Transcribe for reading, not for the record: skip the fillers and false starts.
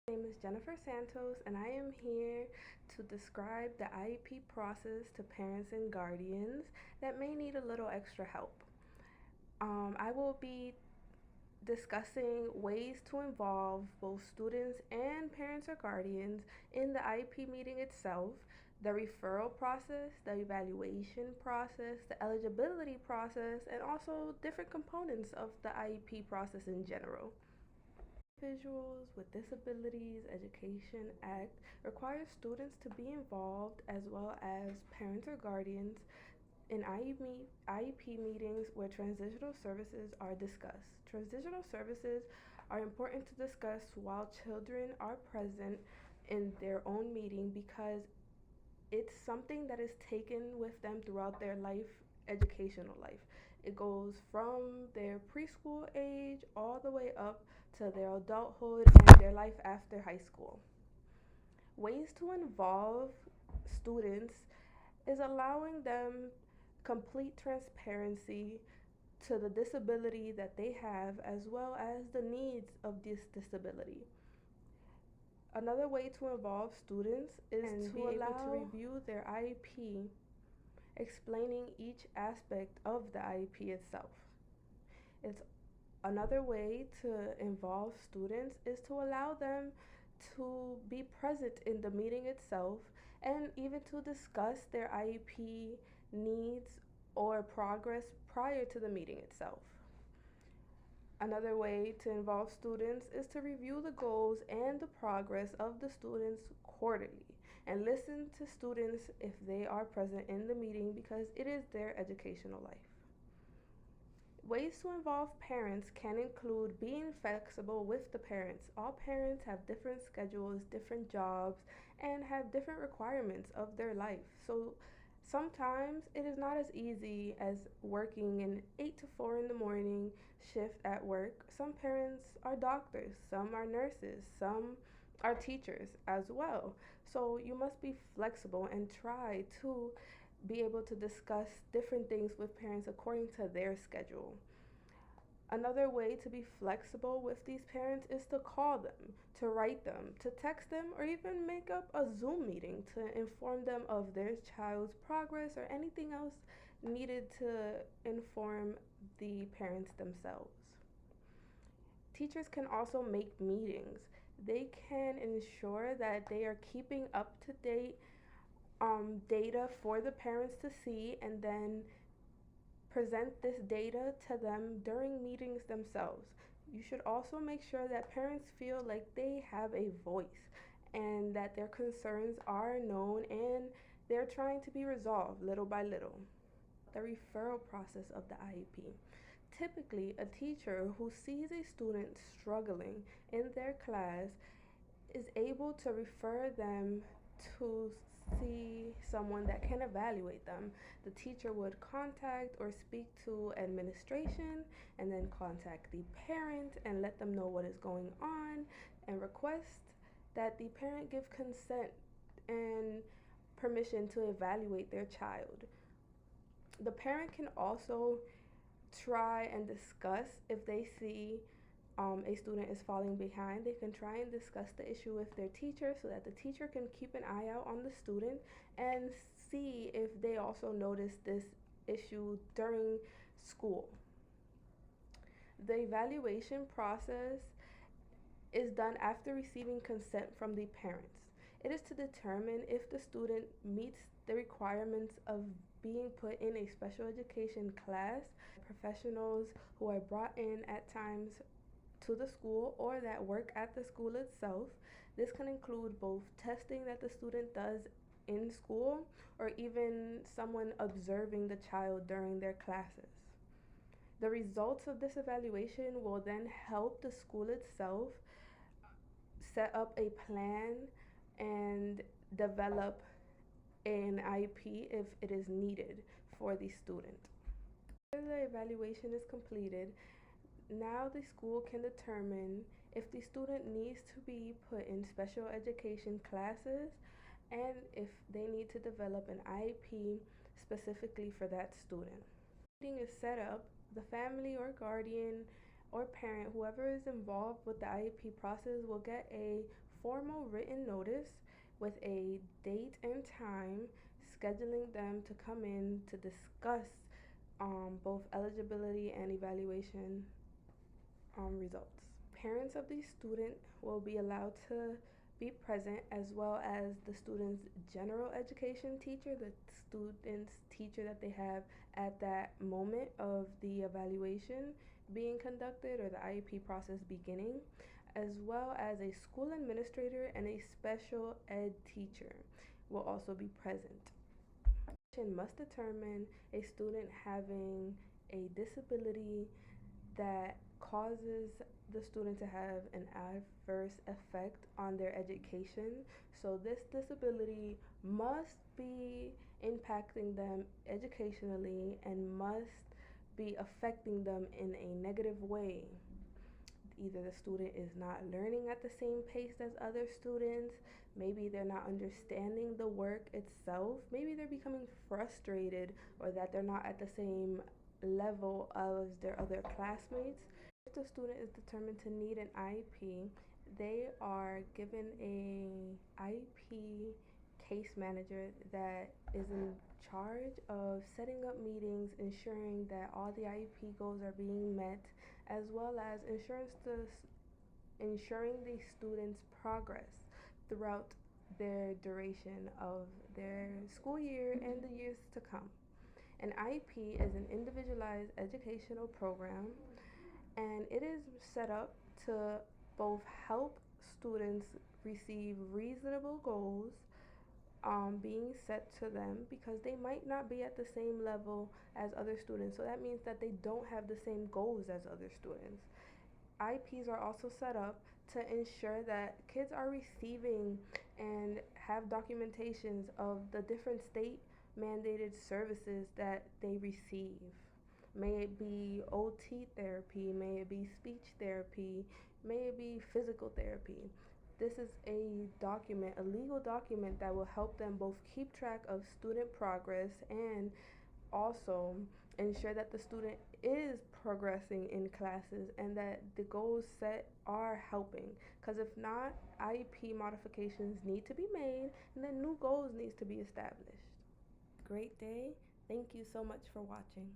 My name is Jennifer Santos, and I am here to describe the IEP process to parents and guardians that may need a little extra help. I will be discussing ways to involve both students and parents or guardians in the IEP meeting itself, the referral process, the evaluation process, the eligibility process, and also different components of the IEP process in general. Individuals with Disabilities Education Act requires students to be involved as well as parents or guardians in IEP meetings where transitional services are discussed. Transitional services are important to discuss while children are present in their own meeting because it's something that is taken with them throughout their life, educational life. It goes from their preschool age all the way up to their adulthood and their life after high school. Ways to involve students is allowing them complete transparency to the disability that they have as well as the needs of this disability. Another way to involve students is to be able to review their IEP, explaining each aspect of the IEP itself. It's another way to involve students is to allow them to be present in the meeting itself and even to discuss their IEP needs or progress prior to the meeting itself. Another way to involve students is to review the goals and the progress of the students quarterly and listen to students if they are present in the meeting because it is their educational life. Ways to involve parents can include being flexible with the parents. All parents have different schedules, different jobs, and have different requirements of their life. So sometimes it is not as easy as working an 8 to 4 in the morning shift at work. Some parents are doctors, some are nurses, some are teachers as well. So you must be flexible and try to be able to discuss different things with parents according to their schedule. Another way to be flexible with these parents is to call them, to write them, to text them, or even make up a Zoom meeting to inform them of their child's progress or anything else needed to inform the parents themselves. Teachers can also make meetings. They can ensure that they are keeping up to date data for the parents to see and then present this data to them during meetings themselves. You should also make sure that parents feel like they have a voice and that their concerns are known and they're trying to be resolved little by little. The referral process of the IEP. Typically, a teacher who sees a student struggling in their class is able to refer them to see someone that can evaluate them. The teacher would contact or speak to administration and then contact the parent and let them know what is going on and request that the parent give consent and permission to evaluate their child. The parent can also try and discuss if they see a student is falling behind. They can try and discuss the issue with their teacher so that the teacher can keep an eye out on the student and see if they also notice this issue during school. The evaluation process is done after receiving consent from the parents. It is to determine if the student meets the requirements of being put in a special education class. Professionals who are brought in at times to the school or that work at the school itself. This can include both testing that the student does in school or even someone observing the child during their classes. The results of this evaluation will then help the school itself set up a plan and develop an IEP if it is needed for the student. After the evaluation is completed, now the school can determine if the student needs to be put in special education classes and if they need to develop an IEP specifically for that student. Meeting is set up, the family or guardian or parent, whoever is involved with the IEP process, will get a formal written notice with a date and time, scheduling them to come in to discuss both eligibility and evaluation results. Parents of the student will be allowed to be present, as well as the student's general education teacher, the student's teacher that they have at that moment of the evaluation being conducted or the IEP process beginning, as well as a school administrator and a special ed teacher will also be present. Must determine a student having a disability that causes the student to have an adverse effect on their education. So this disability must be impacting them educationally and must be affecting them in a negative way. Either the student is not learning at the same pace as other students, maybe they're not understanding the work itself, maybe they're becoming frustrated, or that they're not at the same level as their other classmates. If the student is determined to need an IEP, they are given a IEP case manager that is in charge of setting up meetings, ensuring that all the IEP goals are being met, as well as ensuring the students' progress throughout their duration of their school year and the years to come. An IEP is an individualized educational program, and it is set up to both help students receive reasonable goals being set to them, because they might not be at the same level as other students. So that means that they don't have the same goals as other students. IEPs are also set up to ensure that kids are receiving and have documentations of the different state mandated services that they receive. May it be OT therapy, may it be speech therapy, may it be physical therapy. This is a document, a legal document that will help them both keep track of student progress and also ensure that the student is progressing in classes and that the goals set are helping. Because if not, IEP modifications need to be made and then new goals needs to be established. Great day. Thank you so much for watching.